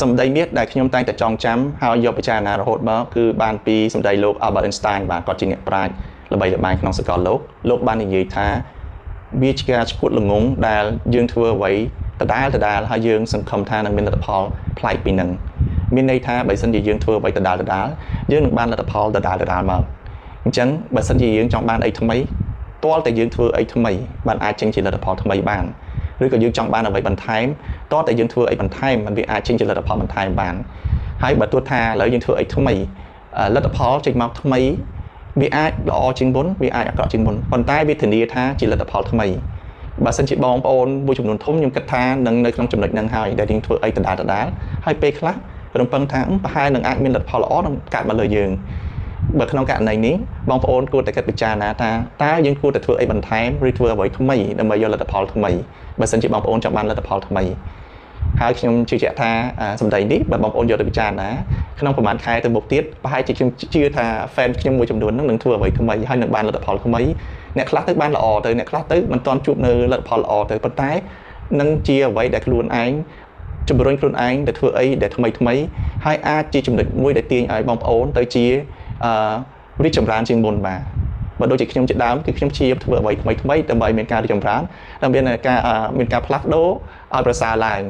សម្ដីមាសដែលខ្ញុំតែងតែចងចាំហើយយកពិចារណារហូតមកគឺបានពីសម្ដីលោក Albert Einstein បាទគាត់ជាអ្នកប្រាជ្ញល្បីល្បាញក្នុងសកលលោកបាននិយាយថាវាជាការឈួតល្ងង់ដែលយើងធ្វើអ្វីដដែលហើយយើងសង្ឃឹមថានឹងមានលទ្ធផលប្លែកពីនឹងមានន័យថាបើសិនជាយើងធ្វើអ្វីដដែលយើងនឹងបានលទ្ធផលដដែលមកអញ្ចឹងបើសិនជាយើងចង់បានអីថ្មីទាល់តែយើងធ្វើអីថ្មីបានអាចចេញជាលទ្ធផលថ្មីបានឬក៏យើងចង់បានអ្វីបន្ថែមតើតែយើងធ្វើអីបន្ថែមมันវាអាចចេញជាលទ្ធផលបន្ថែមបានហើយបើទោះថាឥឡូវយើងធ្វើអីថ្មីលទ្ធផលចេញមកថ្មីវាអាចល្អជាងមុនវាអាចអាក្រក់ជាងមុនប៉ុន្តែវាធានាថាជាលទ្ធផលថ្មីបើសិនជាបងប្អូនមួយចំនួនធំខ្ញុំគិតថានឹងនៅក្នុងចំណុចហ្នឹងហើយដែលយើងធ្វើអីដដែលហើយពេលខ្លះរំពឹងថាប្រហែលនឹងអាចមានលទ្ធផលល្អនឹងកើតមកលើយើងបើក្នុងករណីនេះបងប្អូនគួរតែគិតពិចារណាថាតើយើងគួរតែធ្វើអីបន្ថែមឬធ្វើអ្វីថ្មីដើម្បីយកលទ្ធផលថ្មីបើសិនជាបងប្អូនចង់បានលទ្ធផលថ្មីហើយខ្ញុំជឿជាក់ថាសម្ដីនេះបើបងប្អូនយកទៅពិចារណាក្នុងប្រហែលខែទៅមុខទៀតប្រហែលជាខ្ញុំជឿថា fan ខ្ញុំមួយចំនួននឹងធ្វើអ្វីថ្មីហើយនឹងបានលទ្ធផលថ្មីអ្នកខ្លះទៅបានល្អទៅអ្នកខ្លះទៅមិនទាន់ជួបនៅលទ្ធផលល្អទៅប៉ុន្តែនឹងជាអ្វីដែលខ្លួនឯងជំរុញខ្លួនឯងទៅធ្វើអីដែលថ្មីហើយអាចជាចំណុចមួយដែលទាញឲ្យបងប្អូនទៅជារីកចម្រើនជាងមុនបាទបើដូចជាខ្ញុំជាដើមគឺខ្ញុំជាធ្វើអ្វីថ្មីដើម្បីមានការរីកចម្រើនដើម្បីមានការផ្លាស់ប្ដូរឲ្យប្រសើរឡើង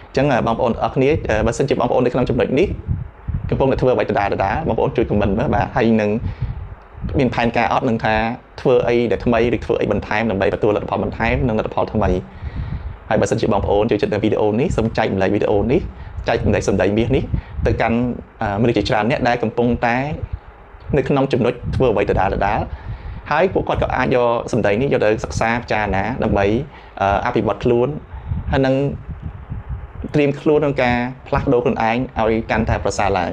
អញ្ចឹងបងប្អូនអរគ្នាបើសិនជាបងប្អូននៅក្នុងចំណុចនេះកំពុងតែធ្វើអ្វីដដែលបងប្អូនជួយ comment មើលបាទហើយនឹងមានផែនការអត់នឹងថាធ្វើអីដែលថ្មីឬធ្វើអីបន្ថែមដើម្បីទទួលលទ្ធផលបន្ថែមនិងលទ្ធផលថ្មីហើយបើសិនជាបងប្អូនចូលចិត្តនៅវីដេអូនេះសូមចែកម្លែកវីដេអូនេះចែកម្លែកសម្ដីមាសនេះទៅកាន់មនុស្សជាច្រើនអ្នកដែលកំពុងតែនៅក្នុងចំណុចធ្វើអ្វីដដែលហើយពួកគាត់ក៏អាចយកសម្ដីនេះយកទៅសិក្សាពិចារណាដើម្បីអភិវឌ្ឍខ្លួនហើយនឹងត្រៀមខ្លួនក្នុងការផ្លាស់ប្ដូរខ្លួនឯងឲ្យកាន់តែប្រសើរឡើង